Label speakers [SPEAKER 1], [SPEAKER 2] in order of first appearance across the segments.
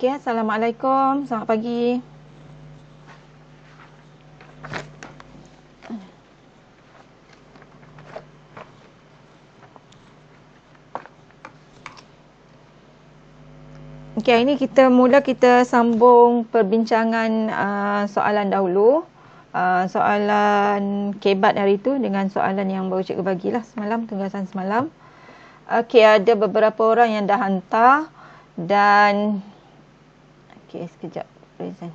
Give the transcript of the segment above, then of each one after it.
[SPEAKER 1] Okey, Assalamualaikum. Selamat pagi. Okey, hari ini kita sambung perbincangan soalan dahulu. Soalan kebat hari itu dengan soalan yang baru cikgu bagilah semalam, tugasan semalam. Okey, ada beberapa orang yang dah hantar dan okey, sekejap present.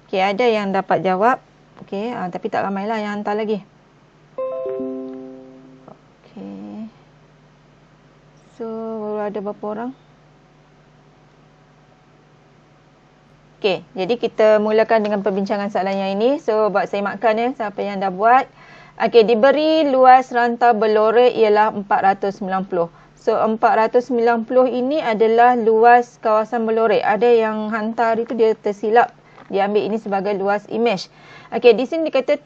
[SPEAKER 1] Okey, ada yang dapat jawab. Okey, tapi tak ramailah yang hantar lagi. Okey. So, baru ada berapa orang? Okey, jadi kita mulakan dengan perbincangan soalan yang ini. So, buat saya makan ya, siapa yang dah buat. Okey, diberi luas rantau berlorek ialah 490. So, 490 ini adalah luas kawasan berlorek. Ada yang hantar itu dia tersilap. Dia ambil ini sebagai luas imej. Okey, di sini dikata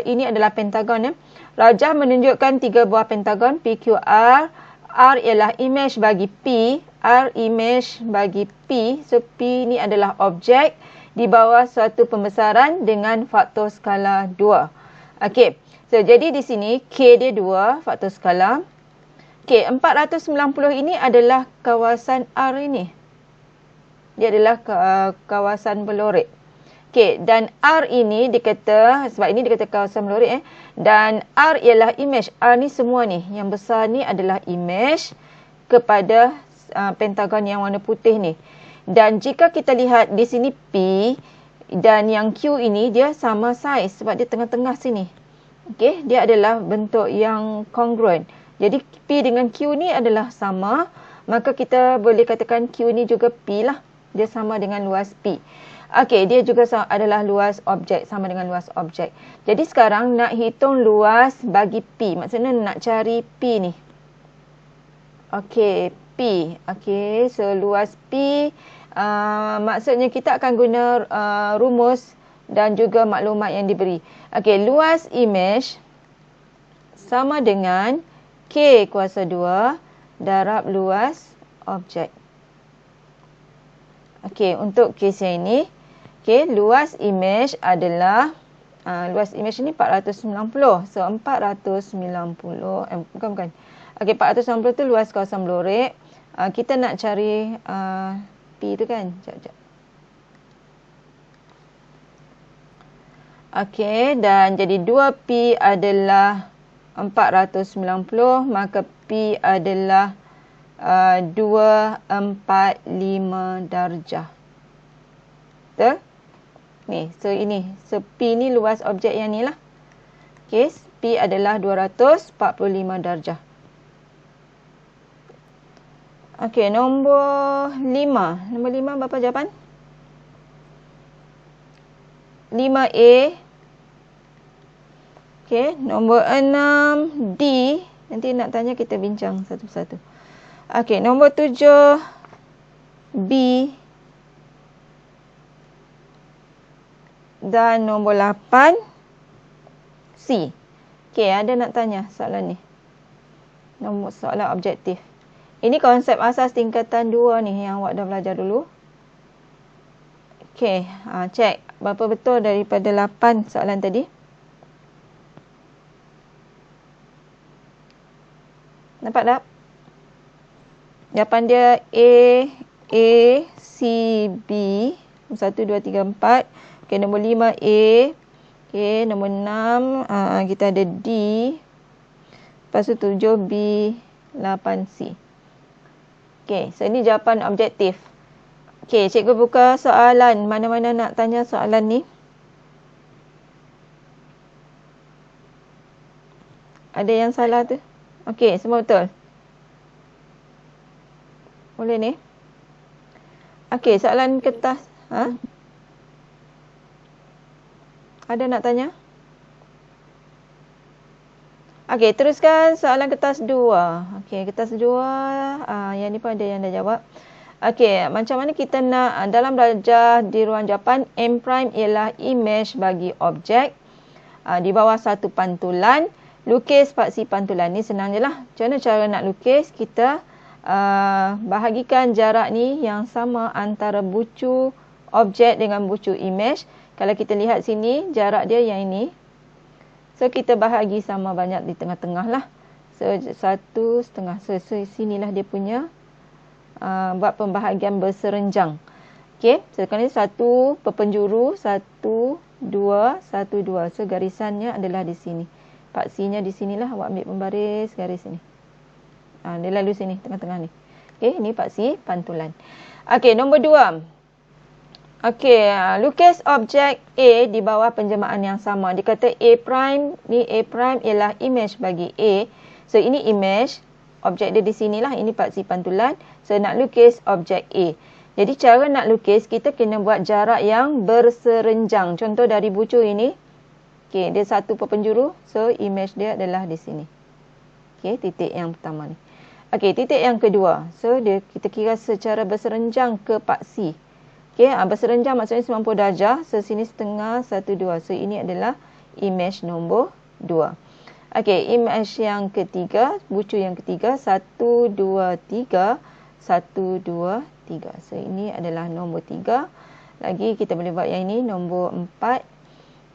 [SPEAKER 1] ini adalah pentagon ya. Rajah menunjukkan 3 buah pentagon PQR. R ialah imej bagi P. R imej bagi P. So, P ni adalah objek di bawah suatu pembesaran dengan faktor skala 2. Okey. So, jadi di sini K dia 2, faktor skala. Okey, 490 ini adalah kawasan R ini. Dia adalah kawasan berlorek. Okey, dan R ini dikata, sebab ini dikata kawasan berlorek dan R ialah imej. R ni semua ni, yang besar ni adalah imej kepada pentagon yang warna putih ni. Dan jika kita lihat di sini P dan yang Q ini dia sama saiz sebab dia tengah-tengah sini. Okey, dia adalah bentuk yang kongruen. Jadi P dengan Q ni adalah sama, maka kita boleh katakan Q ni juga P lah. Dia sama dengan luas P. Okey, dia juga adalah luas objek, sama dengan luas objek. Jadi sekarang nak hitung luas bagi P. Maksudnya nak cari P ni. Okey, P. Okey, so luas P, maksudnya kita akan guna rumus dan juga maklumat yang diberi. Okey, luas imej sama dengan K kuasa 2 darab luas objek. Okey, untuk kes yang ini, okey, luas imej adalah luas imej ni 490. So 490 bukan. Okey, 490 tu luas kawasan berlorek. Kita nak cari P tu kan. Sekejap. Okey, dan jadi 2P adalah 490, maka P adalah 245 darjah. Betul? Ni, so ini. So P ni luas objek yang ni lah. Okey, P adalah 245 darjah. Okey, nombor 5. Nombor 5 berapa jawapan? 5A. Okey, nombor 6 D. Nanti nak tanya kita bincang satu persatu. Okey, nombor 7 B. Dan nombor 8 C. Okey, ada nak tanya soalan ni. Nombor soalan objektif. Ini konsep asas tingkatan 2 ni yang awak dah belajar dulu. Okey, cek berapa betul daripada 8 soalan tadi. Nampak tak? Jawapan dia A, C, B. 1, 2, 3, 4. Okey, nombor 5A. Okey, nombor 6 kita ada D. Lepas tu 7B, 8C. Okey, so ini jawapan objektif. Okey, cikgu buka soalan. Mana-mana nak tanya soalan ni? Ada yang salah tu? Okey, semua betul. Boleh ni? Okey, soalan kertas. Ada nak tanya? Okey, teruskan soalan kertas 2. Okey, kertas 2. Yang ni pun ada yang dah jawab. Okey, macam mana kita nak dalam darjah di ruang jawapan M prime ialah imej bagi objek di bawah satu pantulan. Lukis paksi pantulan ni senang je lah. Macam mana cara nak lukis? Kita bahagikan jarak ni yang sama antara bucu objek dengan bucu image. Kalau kita lihat sini, jarak dia yang ini. So, kita bahagi sama banyak di tengah-tengah lah. So, 1,5. So, sinilah dia punya buat pembahagian berserenjang. Okey, so sekarang ni 1 perpenjuru, 1, 2, 1, 2. So, garisannya adalah di sini. Paksinya di sinilah. Awak ambil pembaris garis sini. Dia lalu sini, tengah-tengah ni. Okey, ini paksi pantulan. Okey, nombor 2. Okey, lukis objek A di bawah penjelmaan yang sama. Dia kata A prime, ni A prime ialah image bagi A. So, ini image. Objek dia di sinilah. Ini paksi pantulan. So, nak lukis objek A. Jadi, cara nak lukis, kita kena buat jarak yang berserenjang. Contoh dari bucu ini. Okey, dia 1 perpenjuru. So, image dia adalah di sini. Okey, titik yang pertama ni. Okey, titik yang kedua. So, kita kira secara berserenjang ke paksi. Okey, berserenjang maksudnya 90 darjah. So, sini setengah, 1, 2. So, ini adalah image nombor 2. Okey, image yang ketiga, bucu yang ketiga, 1, 2, 3. 1, 2, 3. So, ini adalah nombor 3. Lagi kita boleh buat yang ini, nombor 4.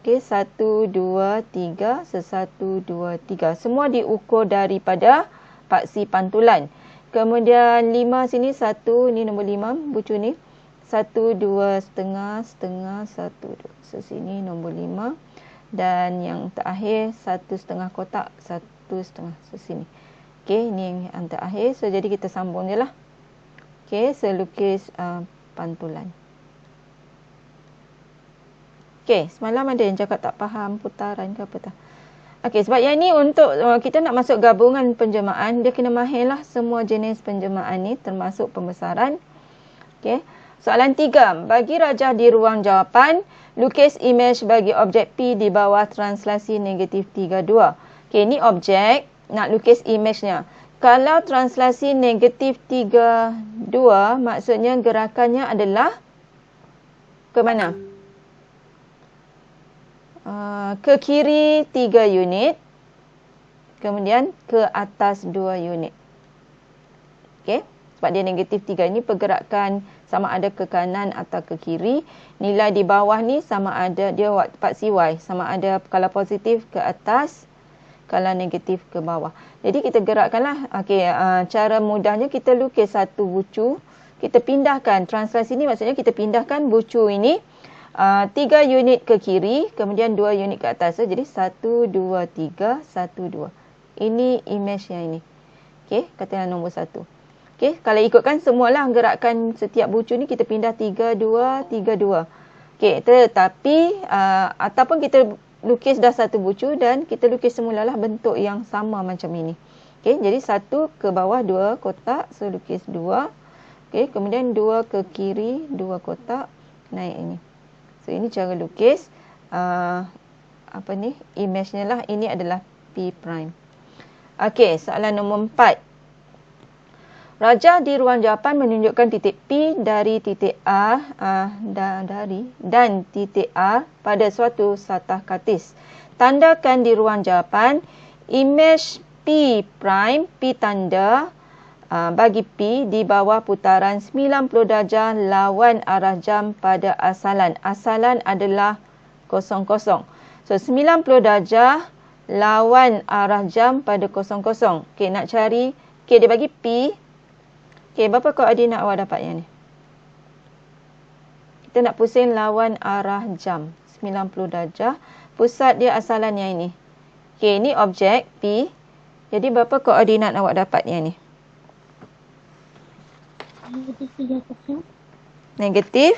[SPEAKER 1] Okey, 1, 2, 3. So, 1, 2, 3. Semua diukur daripada paksi pantulan. Kemudian 5 sini, 1. Ini nombor 5, bucu ni. 1, 2, setengah, setengah, 1, 2. So, sini nombor 5. Dan yang terakhir, 1,5 kotak, 1,5. So, sini. Okey, ini yang terakhir. So, jadi kita sambung je lah. Okey, so lukis pantulan. Okey, semalam ada yang cakap tak faham putaran ke apa tak. Okey, sebab yang ni untuk kita nak masuk gabungan penjelmaan, dia kena mahirlah semua jenis penjelmaan ni termasuk pembesaran. Okey. Soalan 3. Bagi rajah di ruang jawapan, lukis image bagi objek P di bawah translasi negatif 32. Okey, ni objek, nak lukis image-nya. Kalau translasi negatif 32, maksudnya gerakannya adalah ke mana? Ke kiri 3 unit. Kemudian ke atas 2 unit. Okey. Sebab dia negatif 3 ini pergerakan sama ada ke kanan atau ke kiri. Nilai di bawah ni sama ada dia paksi Y. Sama ada kalau positif ke atas, kalau negatif ke bawah. Jadi kita gerakkanlah. Okey, cara mudahnya kita lukis satu bucu. Kita pindahkan. Translasi ni maksudnya kita pindahkan bucu ini 3 unit ke kiri, kemudian 2 unit ke atas. So, jadi 1, 2, 3, 1, 2. Ini image yang ini. Okey, katakanlah nombor 1. Okey, kalau ikutkan semualah gerakan setiap bucu ni kita pindah 3, 2, 3, 2. Okey, tetapi ataupun kita lukis dah satu bucu dan kita lukis semulalah bentuk yang sama macam ini. Okey, jadi 1 ke bawah 2 kotak, so lukis 2. Okey, kemudian 2 ke kiri 2 kotak, naik ini. So ini cara lukis image-nya lah. Ini adalah P prime. Okey, soalan nombor 4. Rajah di ruang jawapan menunjukkan titik P dari titik A dan titik A pada suatu satah kartis. Tandakan di ruang jawapan image P prime, P tanda bagi P di bawah putaran 90 darjah lawan arah jam pada asalan. Asalan adalah 00. So 90 darjah lawan arah jam pada 00. Okey, nak cari. Okey, dia bagi P. Okey, berapa koordinat awak dapat yang ni? Kita nak pusing lawan arah jam. 90 darjah. Pusat dia asalan yang ini. Okey, ini objek P. Jadi, berapa koordinat awak dapat yang ni? Negatif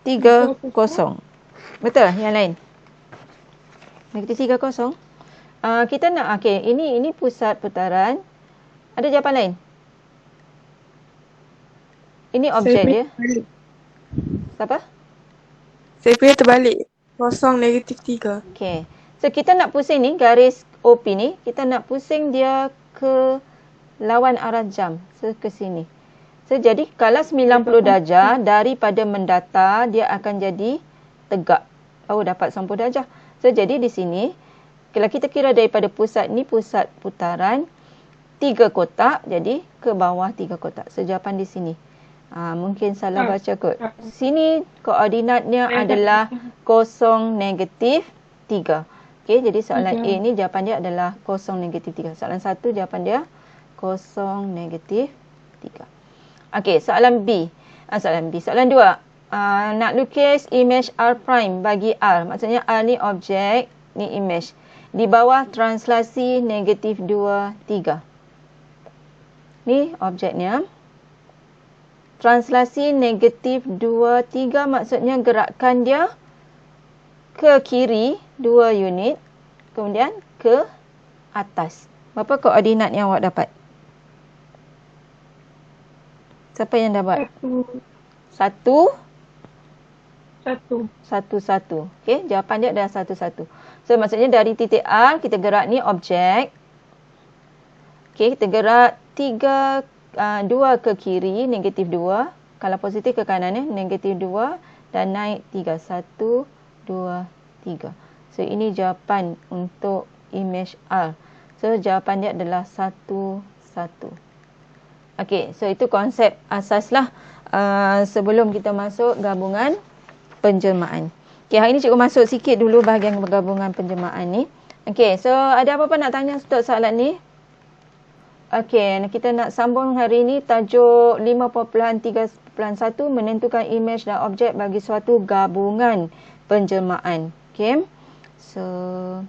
[SPEAKER 1] 30. Betul? Yang lain? Negatif 30. Kita nak, okey, ini pusat putaran. Ada jawapan lain? Ini objek dia. Siapa?
[SPEAKER 2] Saya punya terbalik. 0, negatif 3.
[SPEAKER 1] Okey. So, kita nak pusing ni, garis OP ni, kita nak pusing dia ke lawan arah jam. So, ke sini. So, jadi kalau 90 darjah, daripada mendatar, dia akan jadi tegak. Baru dapat 90 darjah. So, jadi di sini, kalau kita kira daripada pusat ni, pusat putaran, 3 kotak, jadi ke bawah 3 kotak. So, jawapan di sini. Mungkin salah baca kot. Sini koordinatnya adalah 0, -3. Okey, jadi soalan A ni jawapan dia adalah 0, -3. Soalan 1 jawapan dia 0, -3. Okey, soalan B. Soalan 2. Nak lukis image R prime bagi R. Maksudnya R ni objek, ni image. Di bawah translasi -2, 3. Ni objeknya. Translasi -2, 3 maksudnya gerakkan dia ke kiri 2 unit. Kemudian ke atas. Berapa koordinat yang awak dapat? Siapa yang dapat? 1, 1. Okey, jawapan dia adalah 1, 1. So, maksudnya dari titik R, kita gerak ni objek. Okey, kita gerak 2 ke kiri, -2. Kalau positif ke kanan, -2. Dan naik 3. 1, 2, 3. So, ini jawapan untuk image R. So, jawapan dia adalah 1, 1. Okey, so itu konsep asas lah sebelum kita masuk gabungan penjelmaan. Okey, hari ni cikgu masuk sikit dulu bahagian gabungan penjelmaan ni. Okey, so ada apa-apa nak tanya untuk soalan ni? Okey, kita nak sambung hari ni tajuk 5.3.1 menentukan imej dan objek bagi suatu gabungan penjelmaan. Okey. So,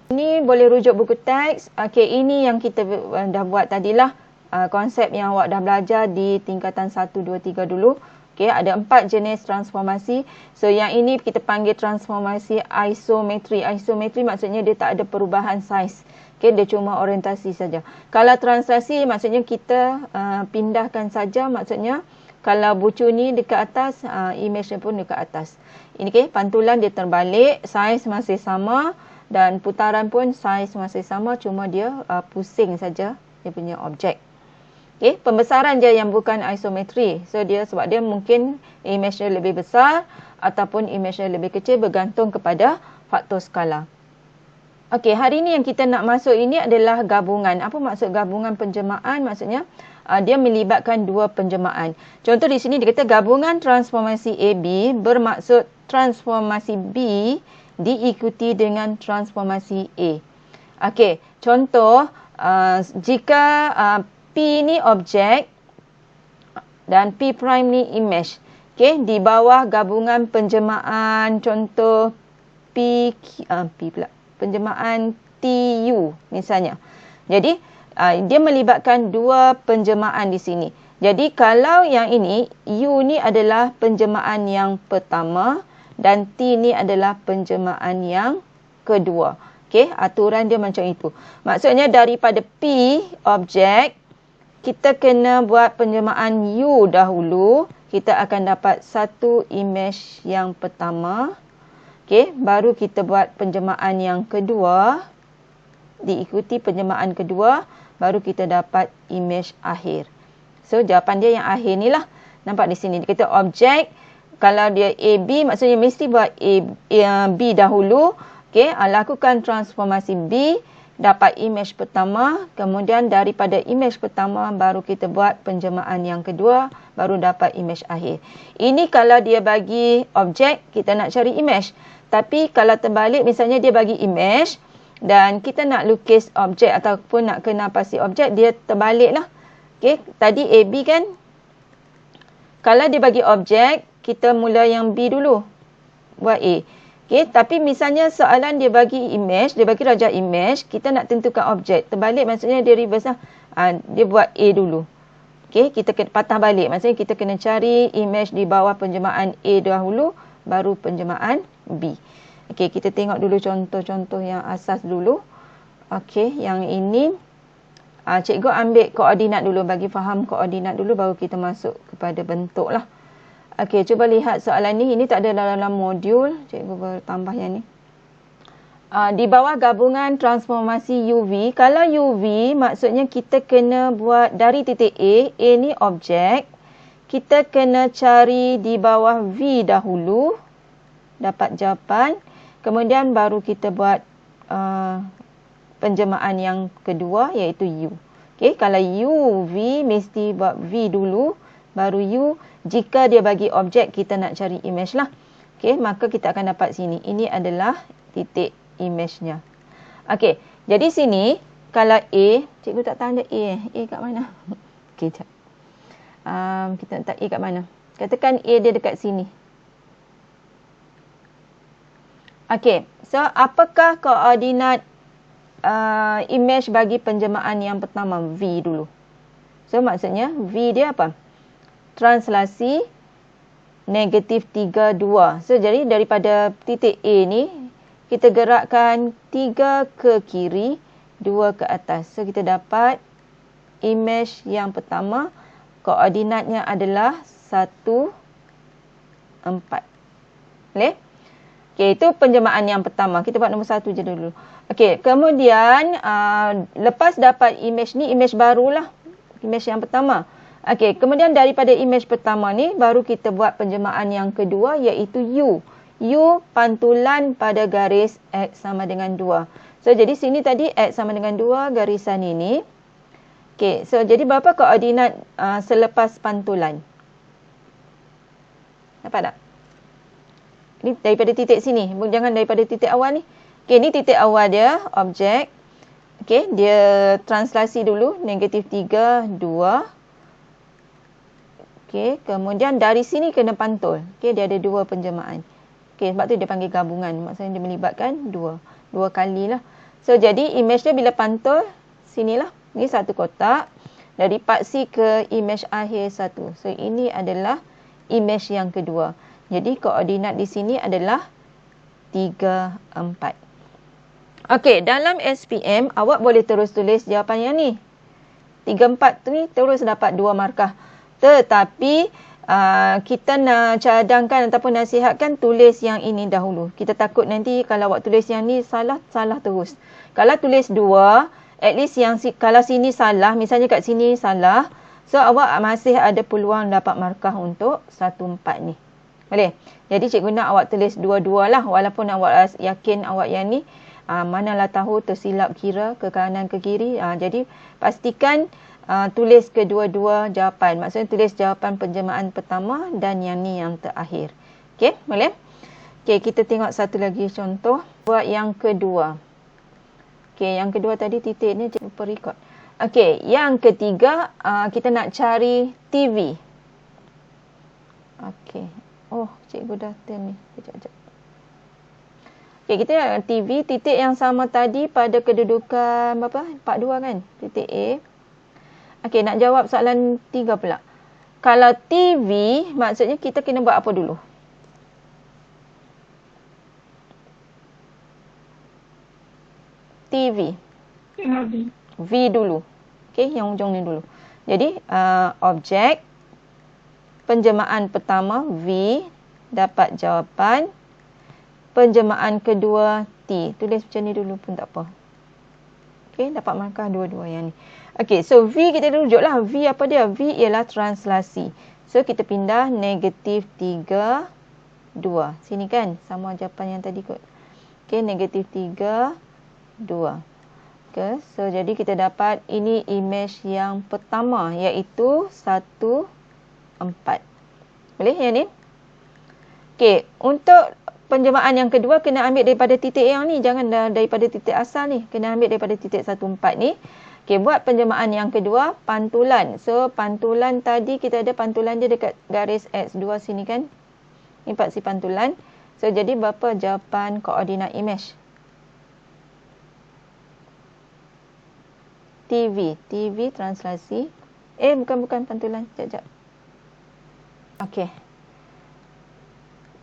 [SPEAKER 1] ini boleh rujuk buku teks. Okey, ini yang kita dah buat tadilah. Konsep yang awak dah belajar di tingkatan 1, 2, 3 dulu. Okey, ada 4 jenis transformasi. So, yang ini kita panggil transformasi isometri. Isometri maksudnya dia tak ada perubahan saiz. Okey, dia cuma orientasi saja. Kalau translasi maksudnya kita pindahkan saja. Maksudnya kalau bucu ni dekat atas, imej dia pun dekat atas. Ini okey, pantulan dia terbalik, saiz masih sama dan putaran pun saiz masih sama, cuma dia pusing saja dia punya objek. Okey, pembesaran je yang bukan isometri. So dia sebab dia mungkin imej dia lebih besar ataupun imej dia lebih kecil bergantung kepada faktor skala. Okey, hari ni yang kita nak masuk ini adalah gabungan. Apa maksud gabungan penjelmaan? Maksudnya dia melibatkan dua penjelmaan. Contoh di sini dia kata gabungan transformasi AB bermaksud transformasi B diikuti dengan transformasi A. Okey, contoh jika P ni objek dan P prime ni image. Okey, di bawah gabungan penjelmaan contoh penjelmaan TU misalnya. Jadi dia melibatkan dua penjelmaan di sini. Jadi kalau yang ini U ni adalah penjelmaan yang pertama dan T ni adalah penjelmaan yang kedua. Okey, aturan dia macam itu. Maksudnya daripada P objek kita kena buat penjelmaan U dahulu. Kita akan dapat satu imej yang pertama. Okey, baru kita buat penjelmaan yang kedua. Diikuti penjelmaan kedua, baru kita dapat imej akhir. So, jawapan dia yang akhir ni lah. Nampak di sini. Dia kata objek, kalau dia AB, maksudnya mesti buat B dahulu. Okey, lakukan transformasi B, dapat imej pertama. Kemudian daripada imej pertama, baru kita buat penjelmaan yang kedua, baru dapat imej akhir. Ini kalau dia bagi objek, kita nak cari imej. Tapi kalau terbalik, misalnya dia bagi imej, dan kita nak lukis objek ataupun nak kenal pasti objek, dia terbalik lah. Okay, tadi AB kan. Kalau dia bagi objek, kita mula yang B dulu. Buat A. Okay, tapi misalnya soalan dia bagi imej, dia bagi rajah imej, kita nak tentukan objek. Terbalik maksudnya dia reverse lah. Dia buat A dulu. Okay, kita kena patah balik. Maksudnya kita kena cari imej di bawah penjelmaan A dahulu, baru penjelmaan B. Okey, kita tengok dulu contoh-contoh yang asas dulu. Okey, yang ini cikgu ambil koordinat dulu, bagi faham koordinat dulu baru kita masuk kepada bentuk lah. Okey, cuba lihat soalan ni. Ini tak ada dalam modul. Cikgu bertambah yang ni. Di bawah gabungan transformasi UV. Kalau UV maksudnya kita kena buat dari titik A ni objek. Kita kena cari di bawah V dahulu. Dapat jawapan. Kemudian baru kita buat penjelmaan yang kedua iaitu U. Okey, kalau U, V, mesti buat V dulu, baru U. Jika dia bagi objek, kita nak cari image lah. Okey, maka kita akan dapat sini. Ini adalah titik image-nya. Okey, jadi sini, kalau A, cikgu tak tanda A. A kat mana? Okey, sekejap. Kita letak A kat mana? Katakan A dia dekat sini. Okey, so apakah koordinat image bagi penjelmaan yang pertama? V dulu. So maksudnya V dia apa? Translasi negatif 3, 2. So jadi daripada titik A ni, kita gerakkan 3 ke kiri, 2 ke atas. So kita dapat image yang pertama, koordinatnya adalah 1, 4. Boleh? Okey, itu penjelmaan yang pertama. Kita buat nombor 1 je dulu. Okey, kemudian lepas dapat image ni, image barulah. Image yang pertama. Okey, kemudian daripada image pertama ni, baru kita buat penjelmaan yang kedua, iaitu U. U pantulan pada garis X sama dengan 2. So, jadi sini tadi X sama dengan 2, garisan ini. Okey, so jadi berapa koordinat selepas pantulan? Dapat tak? Ni daripada titik sini. Jangan daripada titik awal ni. Okey, ni titik awal dia, objek. Okey, dia translasi dulu. Negatif 3, 2. Okey, kemudian dari sini kena pantul. Okey, dia ada 2 penjelmaan. Okey, sebab tu dia panggil gabungan. Maksudnya dia melibatkan 2 kali lah. So, jadi image dia bila pantul, sinilah. Ni satu kotak. Dari part C ke image akhir 1. So, ini adalah image yang kedua. Jadi, koordinat di sini adalah 3, 4. Okey, dalam SPM, awak boleh terus tulis jawapan yang ni. 3, 4 tu ni terus dapat 2 markah. Tetapi, kita nak cadangkan ataupun nasihatkan tulis yang ini dahulu. Kita takut nanti kalau awak tulis yang ni salah terus. Kalau tulis 2, at least yang kalau sini salah, misalnya kat sini salah, so awak masih ada peluang dapat markah untuk 1, 4 ni. Boleh? Jadi cikgu nak awak tulis 2-2 lah. Walaupun awak yakin awak yang ni, manalah tahu tersilap kira ke kanan ke kiri. Jadi pastikan tulis kedua-dua jawapan. Maksudnya tulis jawapan penjelmaan pertama dan yang ni yang terakhir. Okey, boleh? Okey, kita tengok satu lagi contoh. Buat yang kedua. Okey, yang kedua tadi titik ni cikgu lupa record. Okey, yang ketiga kita nak cari TV. Okey. Oh, cikgu dah turn ni. Sekejap. Okey, kita nak TV. Titik yang sama tadi pada kedudukan berapa? 42 kan? Titik A. Okey, nak jawab soalan 3 pula. Kalau TV, maksudnya kita kena buat apa dulu? TV. V dulu. Okey, yang ujung ni dulu. Jadi, objek. Penjelmaan pertama V, dapat jawapan. Penjelmaan kedua T. Tulis macam ni dulu pun tak apa. Okey, dapat markah dua-dua yang ni. Okey, so V kita rujuklah. V apa dia? V ialah translasi. So, kita pindah negatif 3, 2. Sini kan? Sama jawapan yang tadi kot. Okey, negatif 3, 2. Okay, so jadi kita dapat ini image yang pertama, iaitu 1, 4. Boleh yang ni? Okey, untuk penjelmaan yang kedua kena ambil daripada titik yang ni. Jangan daripada titik asal ni. Kena ambil daripada titik 1, 4 ni. Okey, buat penjelmaan yang kedua, pantulan. So, pantulan tadi kita ada pantulan dia dekat garis X2 sini kan? Ni part si pantulan. So, jadi berapa jawapan koordinat image? TV translasi. Bukan pantulan. Sekejap. Okey.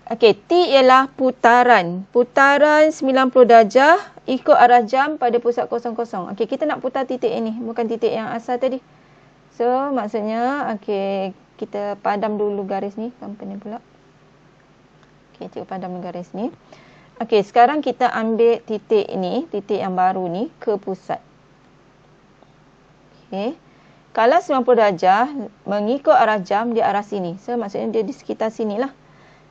[SPEAKER 1] Okey, T ialah putaran. Putaran 90 darjah ikut arah jam pada pusat 00. Okey, kita nak putar titik ini, bukan titik yang asal tadi. So, maksudnya, okey, kita padam dulu garis ni. Company pula. Okey, cikgu padam dulu garis ni. Okey, sekarang kita ambil titik ini, titik yang baru ni ke pusat. Okey. Kalau 90 darjah mengikut arah jam di arah sini. So, maksudnya dia di sekitar sinilah.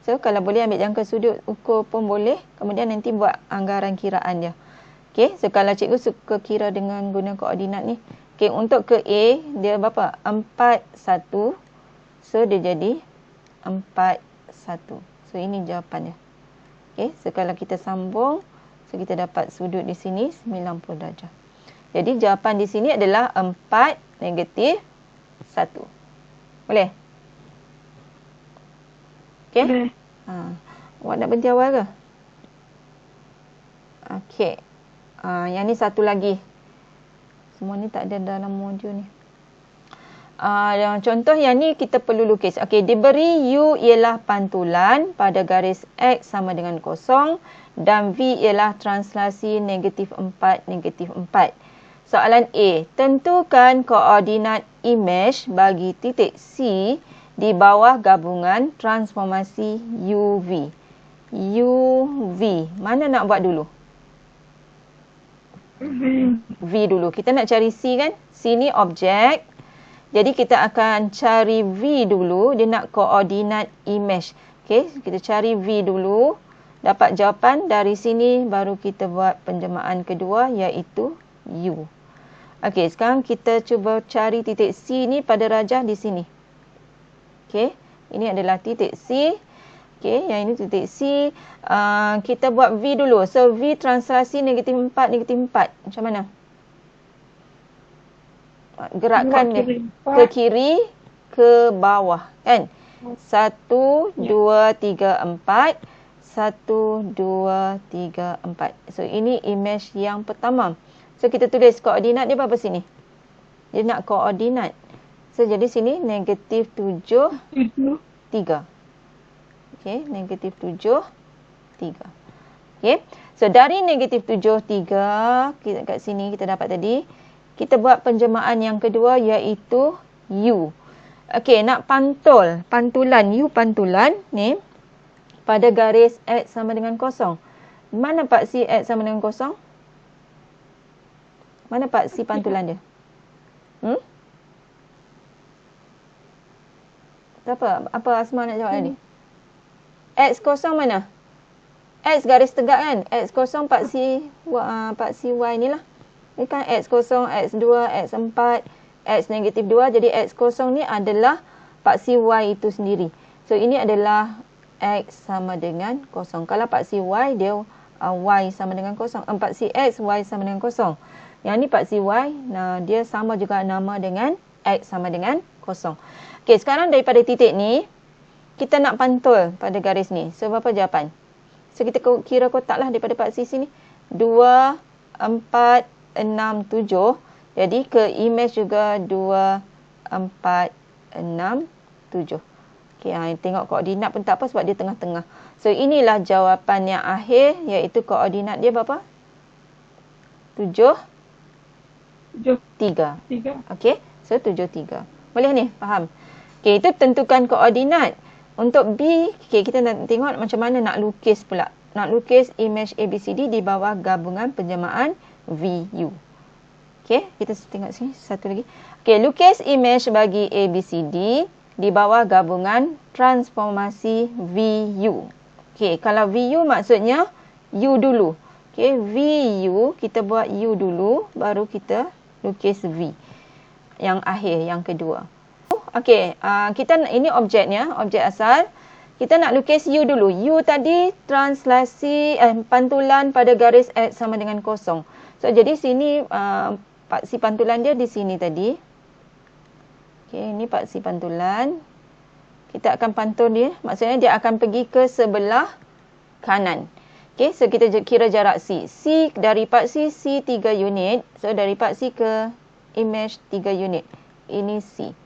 [SPEAKER 1] So, kalau boleh ambil jangka sudut ukur pun boleh. Kemudian nanti buat anggaran kiraan dia. Okey. So, kalau cikgu suka kira dengan guna koordinat ni. Okey, untuk ke A, dia berapa? 4, 1. So, dia jadi 4, 1. So, ini jawapannya. Okey, so kalau kita sambung, so kita dapat sudut di sini 90 darjah. Jadi, jawapan di sini adalah 4 negatif 1. Boleh? Okey?
[SPEAKER 2] Boleh.
[SPEAKER 1] Awak nak berhenti awal ke? Okey. Yang ni satu lagi. Semua ni tak ada dalam modul ni. Contoh yang ni kita perlu lukis. Okey, diberi U ialah pantulan pada garis X sama dengan kosong dan V ialah translasi negatif 4, negatif 4. Soalan A. Tentukan koordinat imej bagi titik C di bawah gabungan transformasi UV. UV. Mana nak buat dulu? V dulu. Kita nak cari C kan? C ni objek. Jadi kita akan cari V dulu. Dia nak koordinat imej. Okey, kita cari V dulu. Dapat jawapan dari sini baru kita buat penjemaah kedua iaitu U. Okey, sekarang kita cuba cari titik C ni pada rajah di sini. Okey, ini adalah titik C. Okey, yang ini titik C. Kita buat V dulu. So, V translasi negatif 4, negatif 4. Macam mana? Gerakkan dia ke kiri, ke bawah. Kan? 1, 2, 3, 4. 1, 2, 3, 4. So, ini imej yang pertama. So, kita tulis koordinat dia berapa sini? Dia nak koordinat. So, jadi sini negatif 7, 3. Okey, negatif 7, 3. Okey, so dari negatif 7, 3, kita kat sini kita dapat tadi. Kita buat penjemaah yang kedua iaitu U. Okey, nak pantulan U pantulan ni pada garis X sama dengan kosong. Mana paksi X sama dengan kosong? Mana paksi pantulan dia? Apa Asma nak jawab tadi? X kosong mana? X garis tegak kan? X kosong paksi Y ni lah. Ni kan X kosong, X2, X4, X negatif 2. Jadi X kosong ni adalah paksi Y itu sendiri. So ini adalah X sama dengan kosong. Kalau paksi Y dia Y sama dengan kosong. Paksi X, Y sama dengan kosong. Yang ni paksi Y, nah dia sama juga nama dengan X sama dengan kosong. Okey, sekarang daripada titik ni, kita nak pantul pada garis ni. So, berapa jawapan? So, kita kira kotak lah daripada paksi sini. 2, 4, 6, 7. Jadi, ke imej juga 2, 4, 6, 7. Okey, tengok koordinat pun tak apa sebab dia tengah-tengah. So, inilah jawapan yang akhir iaitu koordinat dia berapa? 7, 3. Okey, so 7, 3. Boleh ni? Faham? Okey, itu tentukan koordinat. Untuk B, okay, kita nak tengok macam mana nak lukis pula. Nak lukis imej ABCD di bawah gabungan penjemaah VU. Okey, kita tengok sini satu lagi. Okey, lukis imej bagi ABCD di bawah gabungan transformasi VU. Okey, kalau VU maksudnya U dulu. Okey, VU, kita buat U dulu, baru kita lukis V. Yang akhir, yang kedua. Okey, ini objeknya, objek asal. Kita nak lukis U dulu. U tadi translasi pantulan pada garis X sama dengan kosong. So, jadi sini paksi pantulan dia di sini tadi. Okey, ini paksi pantulan. Kita akan pantul dia. Maksudnya dia akan pergi ke sebelah kanan. Okey, so kita kira jarak C. C dari paksi C 3 unit. So, dari paksi ke imej 3 unit. Ini C.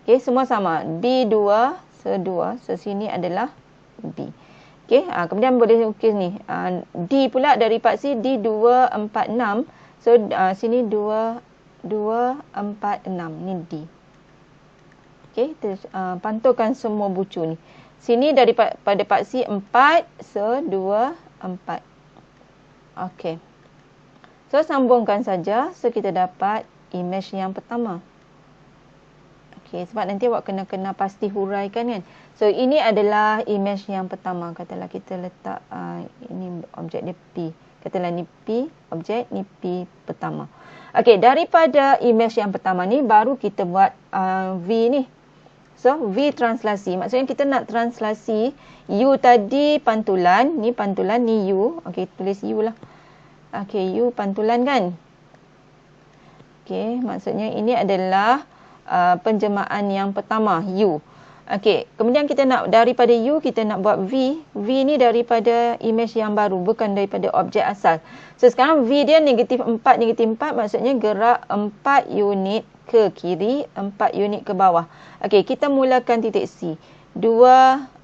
[SPEAKER 1] Okey, semua sama. B 2, so 2. So, sini adalah B. Okey, kemudian boleh lukis ni. D pula dari paksi D 2, 4, 6. So, sini 2, 2, 4, 6. Ni D. Okey, pantulkan semua bucu ni. Sini pada paksi 4, so 2, 4. Okey. So, sambungkan saja. So, kita dapat imej yang pertama. Okey, sebab nanti awak kena pasti huraikan kan. So, ini adalah imej yang pertama. Katalah kita letak, ini objek dia P. Katalah ni P objek, ni P pertama. Okey, daripada image yang pertama ni baru kita buat V ni. So, V translasi. Maksudnya kita nak translasi U tadi pantulan. Ni pantulan, ni U. Okey, tulis U lah. Okey, U pantulan kan? Okey, maksudnya ini adalah penjemahan yang pertama, U. Okey, kemudian kita nak daripada U, kita nak buat V. V ni daripada image yang baru, bukan daripada objek asal. So, sekarang V dia negatif 4, maksudnya gerak 4 unit ke kiri, 4 unit ke bawah. Okey, kita mulakan titik C. 2,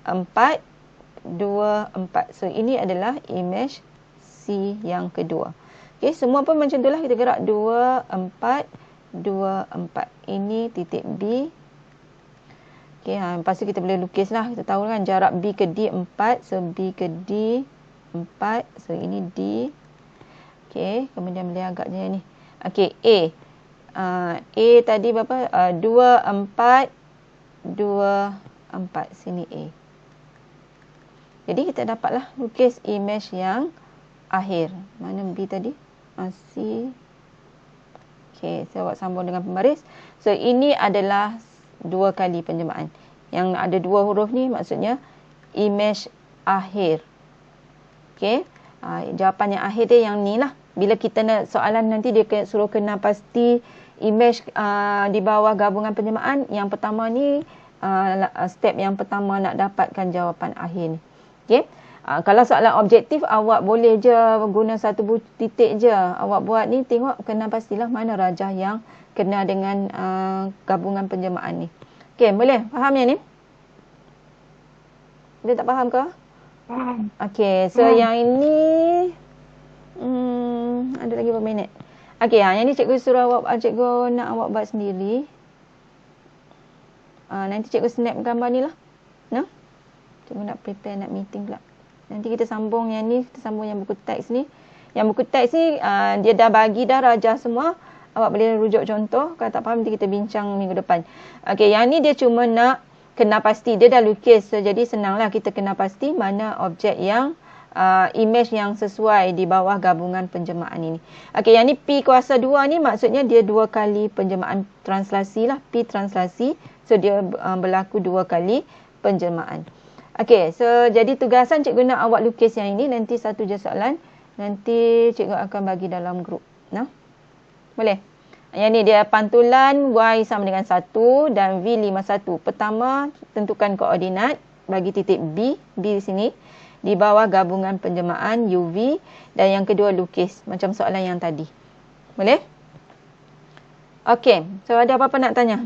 [SPEAKER 1] 4, 2, 4. So, ini adalah image C yang kedua. Okey, semua pun macam itulah, kita gerak 2, 4, 2, 4. Ini titik B. Okey, lepas tu kita boleh lukis lah. Kita tahu kan jarak B ke D 4. So, B ke D 4. So, ini D. Okey, kemudian boleh agak je ni. Okey, A. A tadi berapa? 2, 4, 2, 4. Sini A. Jadi, kita dapatlah lukis image yang akhir. Mana B tadi? C. Okey, saya buat sambung dengan pembaris. So, ini adalah 2 kali penjemahan. Yang ada 2 huruf ni maksudnya image akhir. Okey. Jawapan yang akhir dia yang ni lah. Bila kita nak soalan nanti dia suruh kena pasti image di bawah gabungan penjemahan. Yang pertama ni step yang pertama nak dapatkan jawapan akhir ni. Okey. Kalau soalan objektif awak boleh je guna satu titik je. Awak buat ni tengok kena pastilah mana rajah yang kena dengan gabungan penjemahan ni. Okey, boleh? Faham yang ni? Dia tak faham ke?
[SPEAKER 2] Faham.
[SPEAKER 1] Okey, so yang ini ada lagi berapa minit? Okey, yang ni cikgu suruh cikgu nak awak buat sendiri. Nanti cikgu snap gambar ni lah. No? Cikgu nak prepare nak meeting pula. Nanti kita sambung yang ni, kita sambung yang buku teks ni. Yang buku teks ni dia dah bagi dah rajah semua. Awak boleh rujuk contoh. Kalau tak faham, nanti kita bincang minggu depan. Okey, yang ni dia cuma nak kena pasti. Dia dah lukis. So, jadi senanglah kita kena pasti mana objek yang image yang sesuai di bawah gabungan penjemahan ini. Okey, yang ni P kuasa 2 ni maksudnya dia 2 kali penjemahan translasi lah. P translasi. So, dia berlaku 2 kali penjemahan. Okey, so jadi tugasan cikgu nak awak lukis yang ini. Nanti satu je soalan. Nanti cikgu akan bagi dalam grup. Nah? Boleh? Yang ni dia pantulan Y sama dengan 1 dan V51. Pertama, tentukan koordinat bagi titik B. B di sini. Di bawah gabungan penjemahan UV. Dan yang kedua lukis. Macam soalan yang tadi. Boleh? Okey. So, ada apa-apa nak tanya?